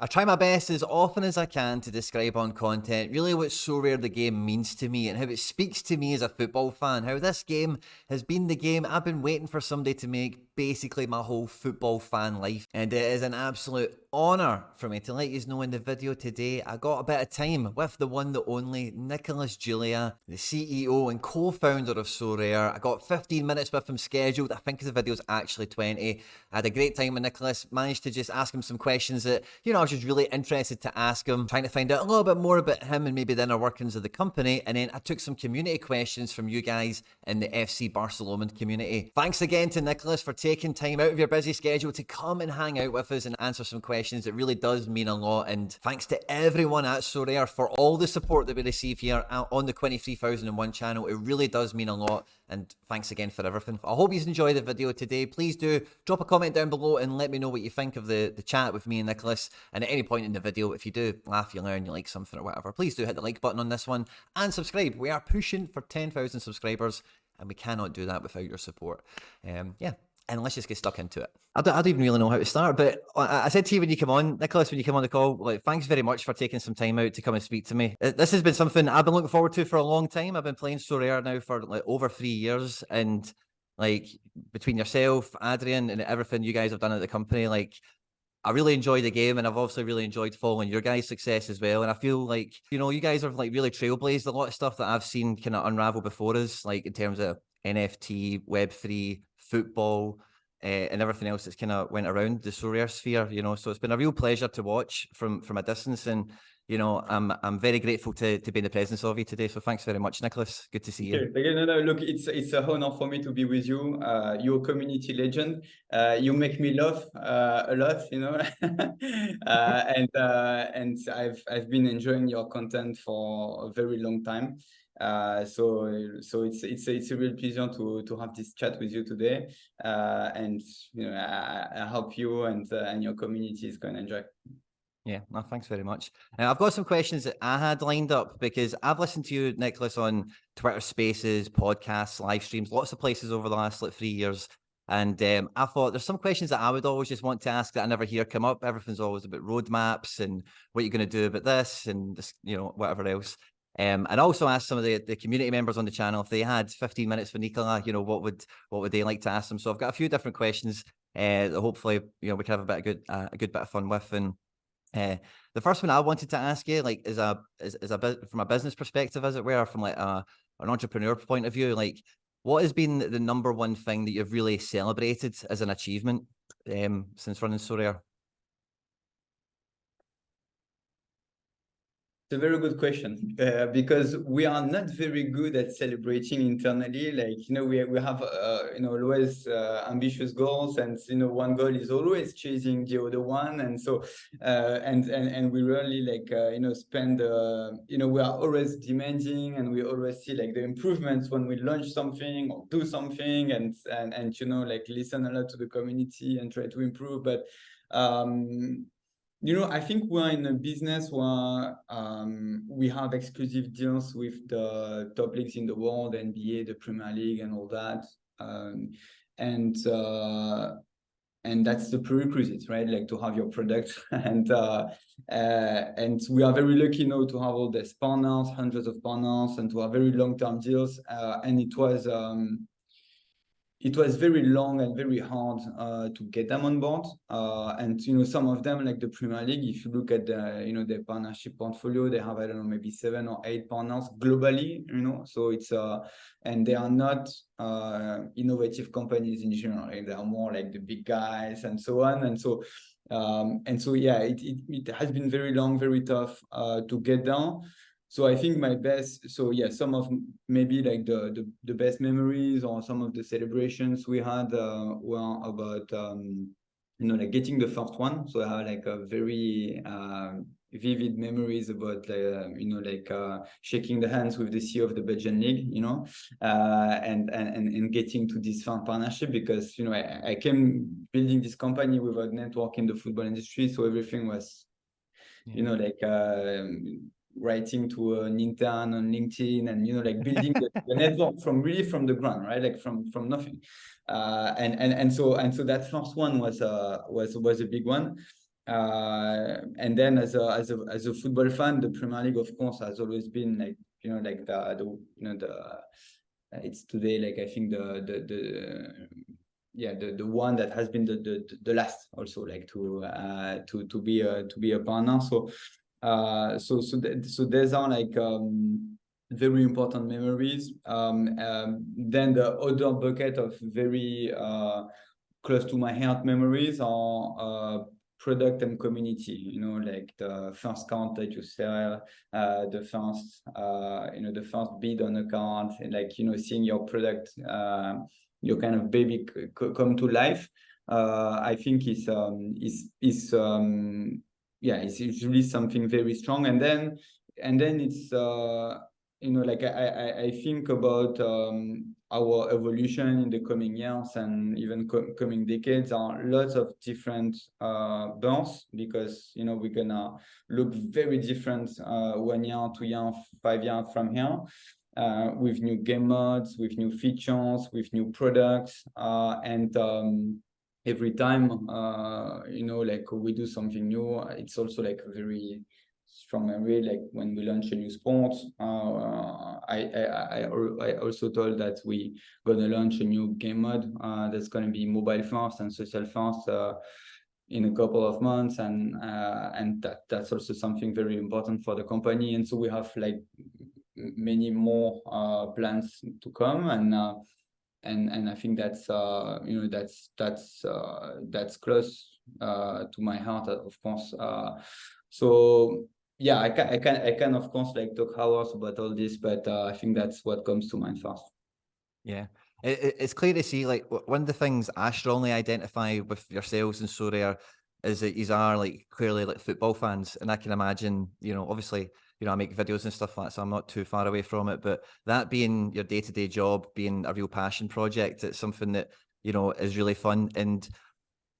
I try my best as often as I can to describe on content really what Sorare the game means to me and how it speaks to me as a football fan, how this game has been the game I've been waiting for somebody to make basically my whole football fan life. And it is an absolute honour for me to let you know in the video today I got a bit of time with the one, the only, Nicolas Julia, the CEO and co-founder of Sorare. I got 15 minutes with him scheduled. I think the video's actually 20. I had a great time with Nicolas, managed to just ask him some questions that, I was just really interested to ask him, trying to find out a little bit more about him and maybe the inner workings of the company. And then I took some community questions from you guys in the FC Barcelona community. Thanks again to Nicolas for taking time out of your busy schedule to come and hang out with us and answer some questions. It really does mean a lot. And thanks to everyone at Sorare for all the support that we receive here on the Quinny 3001 channel. It really does mean a lot. And thanks again for everything. I hope you enjoyed the video today. Please do drop a comment down below and let me know what you think of the chat with me and Nicolas. And at any point in the video, if you do laugh, you learn, you like something or whatever, please do hit the like button on this one and subscribe. We are pushing for 10,000 subscribers and we cannot do that without your support. And let's just get stuck into it. I don't even really know how to start, but I said to you when you come on, Nicolas, when you come on the call, like, thanks very much for taking some time out to come and speak to me. This has been something I've been looking forward to for a long time. I've been playing Sorare now for like over 3 years, and like between yourself, Adrian, and everything you guys have done at the company, like I really enjoy the game, and I've also really enjoyed following your guys' success as well. And I feel like, you guys have like really trailblazed a lot of stuff that I've seen kind of unravel before us, like in terms of NFT, Web3, football, and everything else that's kind of went around the Sorare sphere, So it's been a real pleasure to watch from a distance, and I'm very grateful to be in the presence of you today. So thanks very much, Nicolas. Good to see you. Again, look, it's an honor for me to be with you. You're a community legend. You make me laugh a lot, and I've been enjoying your content for a very long time. So it's a real pleasure to have this chat with you today. And I hope you and your community is going to enjoy. Yeah, no, thanks very much. I've got some questions that I had lined up because I've listened to you, Nicolas, on Twitter Spaces, podcasts, live streams, lots of places over the last 3 years. And I thought there's some questions that I would always just want to ask that I never hear come up. Everything's always about roadmaps and what you're going to do about this and just, whatever else. And also ask some of the community members on the channel if they had 15 minutes for Nicola, what would they like to ask them? So I've got a few different questions that hopefully, we can have a good bit of fun with. And the first one I wanted to ask you, like, is from a business perspective, as it were, from like an entrepreneur point of view, like, what has been the number one thing that you've really celebrated as an achievement since running Sorare? It's a very good question because we are not very good at celebrating internally. Like, we have, always ambitious goals, and, one goal is always chasing the other one. And so, and we really spend, we are always demanding, and we always see like the improvements when we launch something or do something, and listen a lot to the community and try to improve. But, I think we're in a business where we have exclusive deals with the top leagues in the world, NBA, the Premier League, and all that. And that's the prerequisite, right? Like to have your product. And we are very lucky now to have all these partners, hundreds of partners, and to have very long-term deals. And it was very long and very hard to get them on board. And, some of them, like the Premier League, if you look at their partnership portfolio, they have, I don't know, maybe 7 or 8 partners globally, so it's, and they are not innovative companies in general. They are more like the big guys and so on. And so, yeah, it has been very long, very tough to get down. So I think some of maybe like the best memories or some of the celebrations we had were about, like getting the first one. So I have like a very vivid memories about, shaking the hands with the CEO of the Belgian League, and getting to this fun partnership because, I came building this company with a network in the football industry. So everything was, writing to an intern on LinkedIn and, building the network from the ground, right? Like from nothing. And so that first one was a big one. And then as a football fan, the Premier League, of course, has always been like, like it's today, like, I think the one that has been the last also, like, to be a partner. So so these are like very important memories. Then the other bucket of very close to my heart memories are product and community, like the first count that you sell, the first bid on a count, and like, seeing your product, your kind of baby come to life. I think it's really something very strong. And then it's like I think about our evolution in the coming years and even coming decades. Are lots of different burns, because we're gonna look very different 1 year, 2 years, 5 years from here, with new game modes, with new features, with new products, and every time like we do something new, it's also like a very strong memory. Like when we launch a new sport, I also told that we gonna launch a new game mode that's gonna be mobile first and social first in a couple of months, and that's also something very important for the company. And so we have like many more plans to come, and I think that's that's close to my heart, of course. So yeah, I can of course like talk hours about all this, but I think that's what comes to mind first. Yeah. It's clear to see, like, one of the things I strongly identify with yourselves and Sorare is that you are, like, clearly, like, football fans. And I can imagine, obviously, I make videos and stuff like that, so I'm not too far away from it. But that being your day-to-day job, being a real passion project, it's something that, is really fun. And,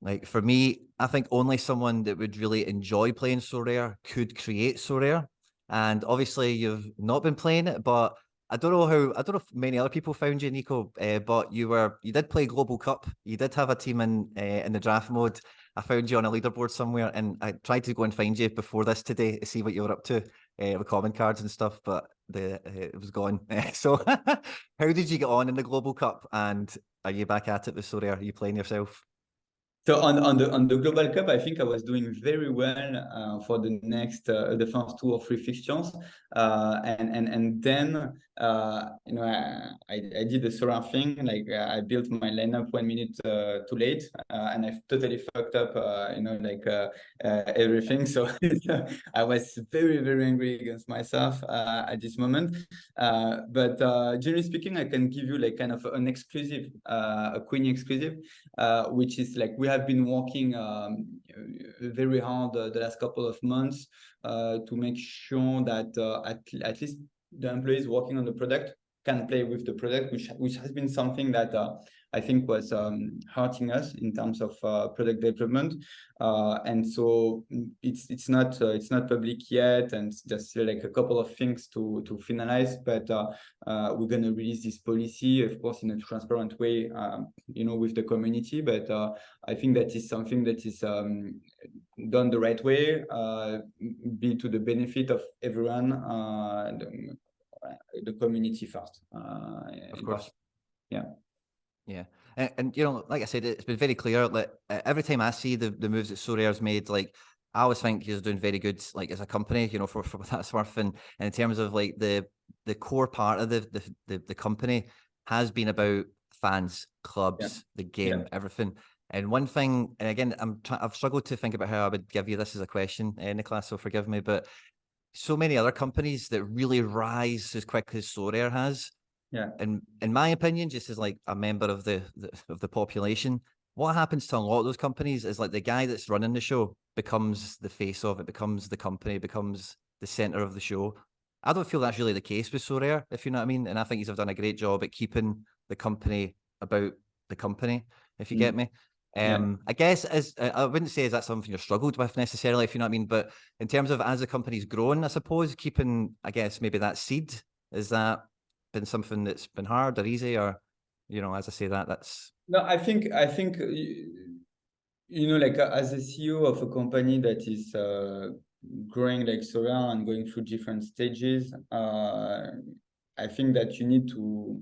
like, for me, I think only someone that would really enjoy playing Sorare could create Sorare. And obviously, you've not been playing it, but I don't know if many other people found you, Nico, but you did play Global Cup. You did have a team in the draft mode. I found you on a leaderboard somewhere, and I tried to go and find you before this today to see what you were up to with comment cards and stuff, but it was gone. So, how did you get on in the Global Cup? And are you back at it with Sorare? Are you playing yourself? So on the Global Cup, I think I was doing very well for the first 2 or 3 fixtures, and then I did the Sorare thing. Like I built my lineup 1 minute too late, and I totally fucked up everything. So I was very, very angry against myself at this moment. But generally speaking, I can give you like kind of an exclusive, a Quinny exclusive, which is like we have been working very hard the last couple of months to make sure that at least the employees working on the product can play with the product, which has been something that I think was hurting us in terms of product development. And so it's not public yet, and there's still like a couple of things to finalize, but we're going to release this policy, of course, in a transparent way, with the community. But I think that is something that is done the right way, be to the benefit of everyone, the community first. Of course. Yeah. Yeah. And like I said, it's been very clear that every time I see the moves that Sorare's made, like, I always think he's doing very good, like, as a company, for what that's worth. And in terms of like the core part of the company has been about fans, clubs, the game, everything. And one thing, and again, I've struggled to think about how I would give you this as a question, Nicolas, so forgive me, but so many other companies that really rise as quick as Sorare has. Yeah. And in my opinion, just as like a member of the population, what happens to a lot of those companies is like the guy that's running the show becomes the face of it, becomes the company, becomes the center of the show. I don't feel that's really the case with Sorare, if you know what I mean. And I think he's done a great job at keeping the company about the company, if you get me. I guess I wouldn't say is that something you've struggled with necessarily, if you know what I mean. But in terms of as the company's grown, I suppose keeping, I guess, maybe that seed, is that been something that's been hard or easy, or as I say that's No, I think like as a CEO of a company that is growing like Sorare and going through different stages, I think that you need to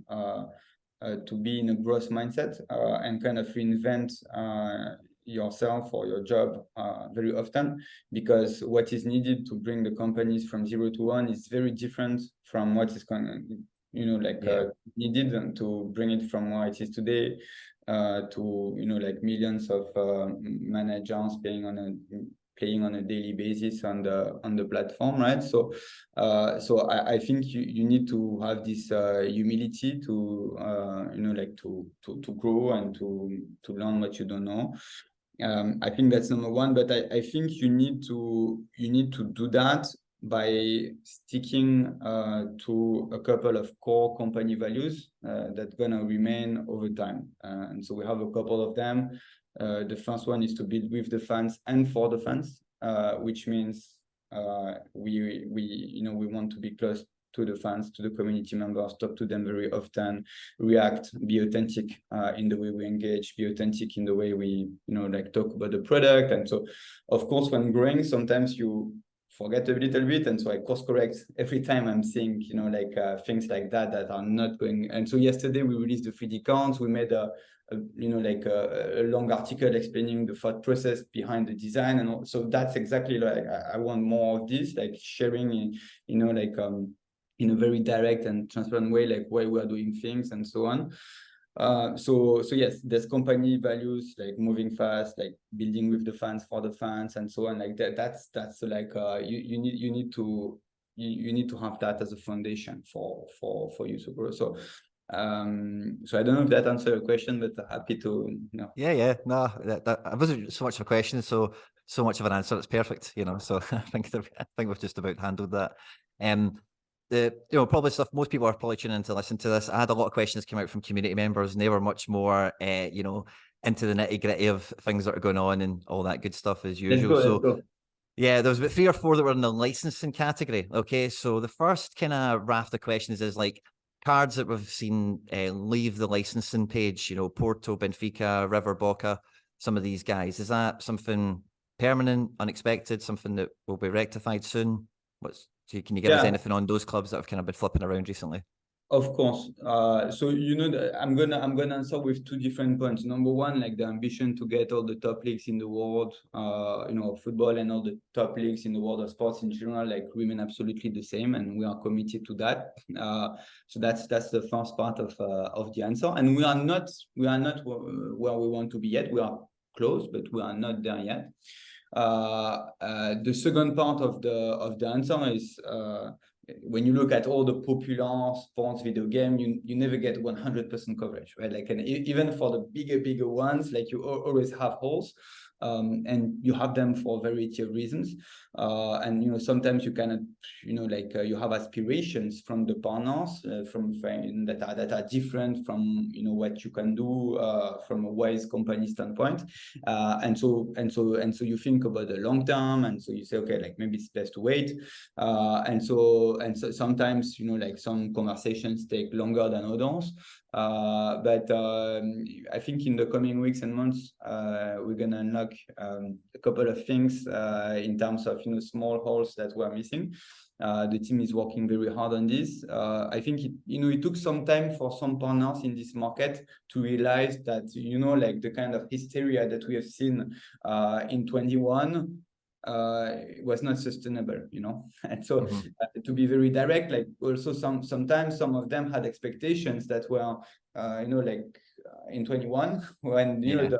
be in a growth mindset and kind of reinvent yourself or your job very often, because what is needed to bring the companies from 0 to 1 is very different from what is needed to bring it from where it is today to like millions of managers playing on a daily basis on the platform, right? So I think you need to have this humility to to grow and to learn what you don't know. I think that's number one, but I think you need to do that by sticking to a couple of core company values that gonna remain over time. And so we have a couple of them. The first one is to build with the fans and for the fans, which means we want to be close to the fans, to the community members, talk to them very often, react, be authentic in the way we engage, be authentic in the way we talk about the product. And so of course when growing, sometimes you forget a little bit, and so I course correct every time I'm seeing things like that are not going. And so yesterday we released the 3D counts. We made a long article explaining the thought process behind the design, and so that's exactly like I want more of this, like sharing in a very direct and transparent way, like why we are doing things and so on. So yes, there's company values like moving fast, like building with the fans for the fans and so on, like that. That's like you need to have that as a foundation for you to grow. So I don't know if that answered your question, but happy to Yeah. No, that wasn't so much of a question, so much of an answer. It's perfect, so I think we've just about handled that. Probably stuff most people are probably tuning in to listen to this. I had a lot of questions come out from community members, and they were much more into the nitty-gritty of things that are going on and all that good stuff as usual. Let's go. Yeah, there was about 3 or 4 that were in the licensing category. Okay, so the first kind of raft of questions is like cards that we've seen leave the licensing page, Porto, Benfica, River, Boca, some of these guys. Is that something permanent, unexpected, something that will be rectified soon? Can you give us anything on those clubs that have kind of been flipping around recently? Of course. So I'm gonna answer with 2 different points. Number one, like the ambition to get all the top leagues in the world, football and all the top leagues in the world of sports in general, like remain absolutely the same, and we are committed to that. So that's the first part of the answer. And we are not where we want to be yet. We are close, but we are not there yet. The second part of the answer is when you look at all the popular sports video game, you never get 100% coverage, right? Like, and even for the bigger ones, like you always have holes, and you have them for a variety of reasons. And sometimes you cannot, you have aspirations from the partners that are different from what you can do from a wise company standpoint. And so you think about the long term, and so you say, okay, like maybe it's best to wait. And so sometimes like some conversations take longer than others. But I think in the coming weeks and months, we're gonna unlock a couple of things in terms of small holes that we're missing. The team is working very hard on this. I think it took some time for some partners in this market to realize that like the kind of hysteria that we have seen in 21 was not sustainable, and so to be very direct, like also sometimes some of them had expectations that were like in 21 when it's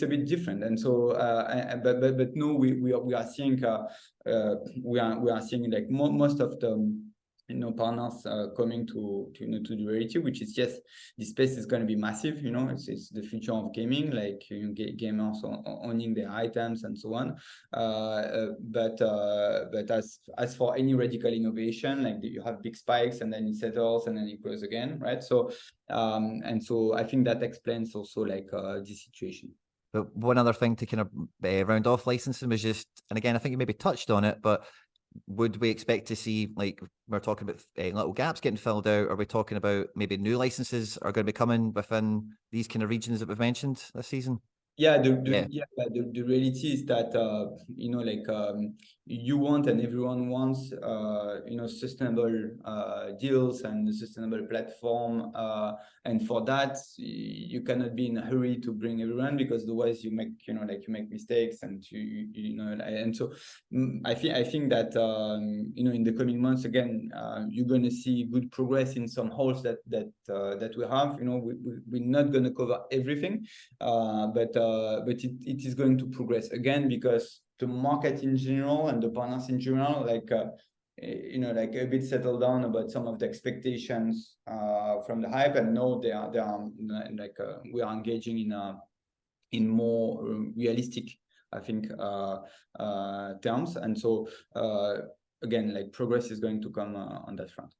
a bit different. And so but no, we are seeing like most of the partners coming to the reality, which is, yes, the space is going to be massive. It's the future of gaming, like gamers owning their items and so on. But as for any radical innovation, like you have big spikes and then it settles and then it grows again, right? So and so I think that explains also like this situation. But one other thing to kind of round off licensing was just, and again, I think you maybe touched on it, but would we expect to see, like we're talking about little gaps getting filled out? Are we talking about maybe new licenses are going to be coming within these kind of regions that we've mentioned this season? Yeah, Yeah. the reality is that you want and everyone wants sustainable deals and a sustainable platform, and for that you cannot be in a hurry to bring everyone, because otherwise you make you make mistakes, and and so I think that in the coming months again, you're going to see good progress in some holes that we have. We're not going to cover everything, but it is going to progress again, because the market in general and the partners in general, like a bit settled down about some of the expectations from the hype, and now they are we are engaging in more realistic, I think, terms, and so again, like progress is going to come on that front.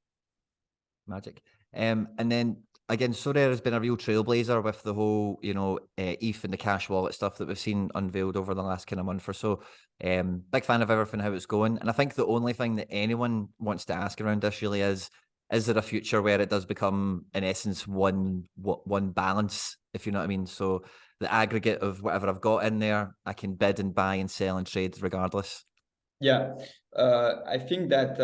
Magic. And then again, Sorare has been a real trailblazer with the whole, ETH and the cash wallet stuff that we've seen unveiled over the last kind of month or so. Big fan of everything, how it's going. And I think the only thing that anyone wants to ask around this really is there a future where it does become, in essence, one balance, if you know what I mean? So the aggregate of whatever I've got in there, I can bid and buy and sell and trade regardless. Yeah, I think that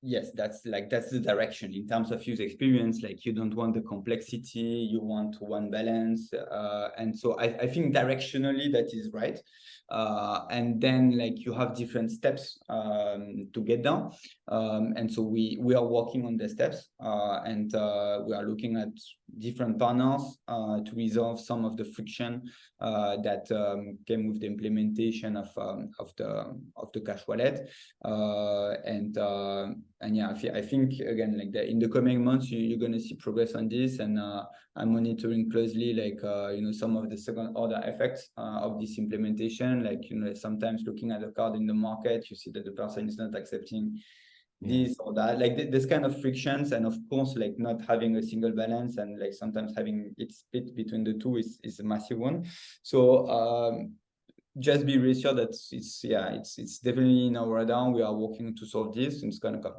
yes, that's the direction in terms of user experience. Like, you don't want the complexity, you want one balance, and so I think directionally that is right. And then like you have different steps to get down, and so we are working on the steps, and we are looking at different partners to resolve some of the friction that came with the implementation of the cash wallet, and yeah, I think again, like in the coming months, you're going to see progress on this, and I'm monitoring closely, like some of the second order effects of this implementation. Like sometimes looking at a card in the market, you see that the person is not accepting this or that, like this kind of frictions, and of course, like not having a single balance, and like sometimes having it split between the two is a massive one. So just be reassured that it's definitely in our radar. We are working to solve this, and it's gonna come.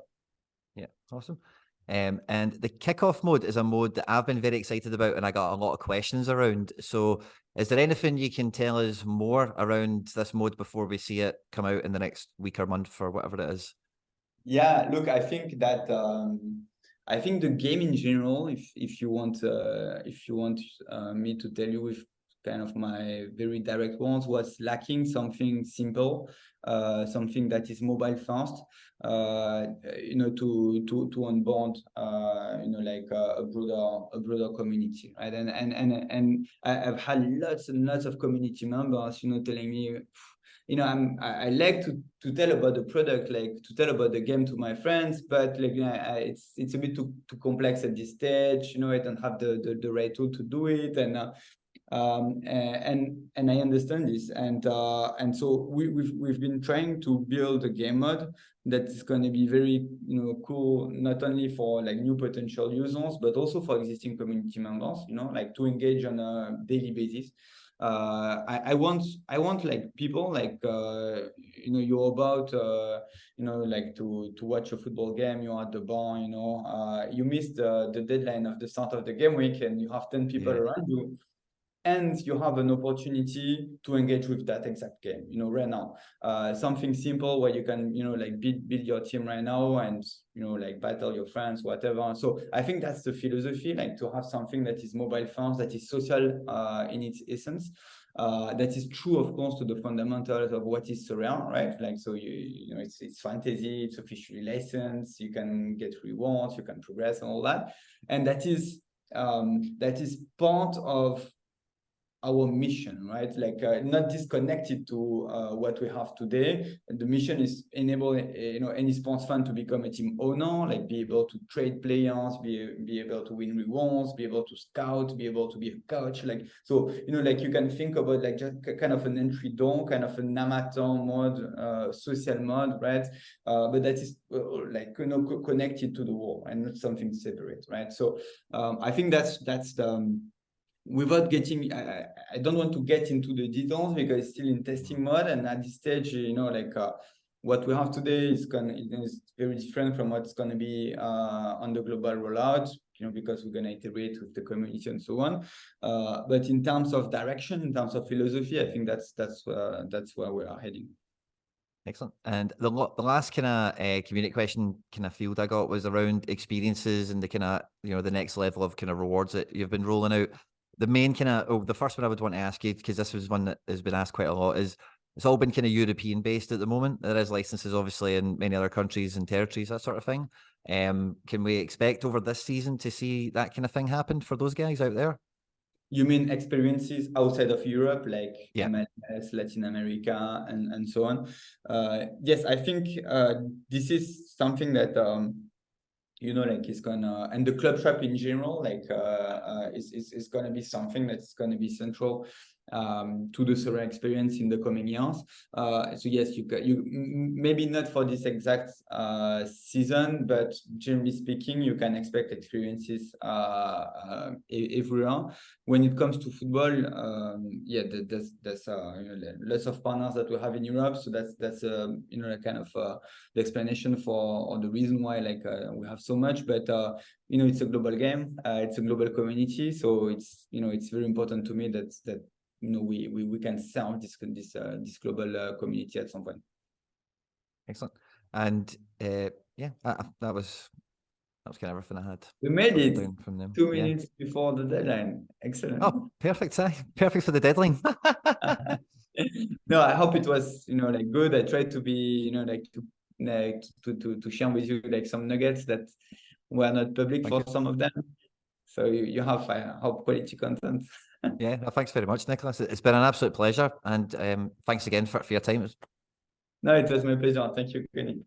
Yeah, awesome. And the kickoff mode is a mode that I've been very excited about, and I got a lot of questions around. So, is there anything you can tell us more around this mode before we see it come out in the next week or month or whatever it is? Yeah, look, I think that I think the game in general, if you want me to tell you with kind of my very direct words, was lacking something simple, something that is mobile first, to onboard, like a broader community, right? And I've had lots and lots of community members, telling me, I like to tell about the product, like to tell about the game to my friends, but like it's a bit too complex at this stage. I don't have the right tool to do it, and I understand this, and so we've been trying to build a game mode that is going to be very cool, not only for like new potential users, but also for existing community members, like to engage on a daily basis. I want like people like you're about like to watch a football game, you're at the bar, you missed the deadline of the start of the game week, and you have 10 people around you, and you have an opportunity to engage with that exact game, right now. Something simple where you can, like build your team right now, and, like battle your friends, whatever. So I think that's the philosophy, like to have something that is mobile first, that is social in its essence. That is true, of course, to the fundamentals of what is Sorare, right? Like, so it's fantasy, it's officially licensed, you can get rewards, you can progress and all that. And that is part of our mission, right? Like not disconnected to what we have today. The mission is enable any sports fan to become a team owner, like be able to trade players, be able to win rewards, be able to scout, be able to be a coach. Like, so like you can think about like just kind of an entry door, kind of an amateur mode, social mode, right? But that is like connected to the world and not something separate, right? So I think that's the without getting, I don't want to get into the details because it's still in testing mode, and at this stage, like what we have today is very different from what's going to be on the global rollout, because we're going to iterate with the community and so on. But in terms of direction, in terms of philosophy, I think that's where we are heading. Excellent. And the last kind of community question kind of field I got was around experiences and the kind of, the next level of kind of rewards that you've been rolling out. The main kind of, the first one I would want to ask you, because this was one that has been asked quite a lot, is it's all been kind of European based at the moment. There is licenses obviously in many other countries and territories, that sort of thing. Can we expect over this season to see that kind of thing happen for those guys out there? You mean experiences outside of Europe, like Yeah. MLS, Latin America, and so on? Yes, I think this is something that like is gonna, and the club shop in general, like is gonna be something that's gonna be central to the Sorare experience in the coming years. So yes, you maybe not for this exact season, but generally speaking, you can expect experiences everywhere. When it comes to football, there's lots of partners that we have in Europe, so that's kind of the explanation for, or the reason why we have so much. But it's a global game, it's a global community, so it's very important to me that we can serve this global community at some point. Excellent. And that was kind of everything I had. We made it from them. 2 minutes before the deadline. Excellent. Oh, perfect. Perfect for the deadline. No, I hope it was good. I tried to be to share with you some nuggets that were not public for some of them. So you have, I hope, quality content. Yeah, no, thanks very much, Nicolas. It's been an absolute pleasure, and thanks again for your time. No, it was my pleasure. Thank you, Quinny.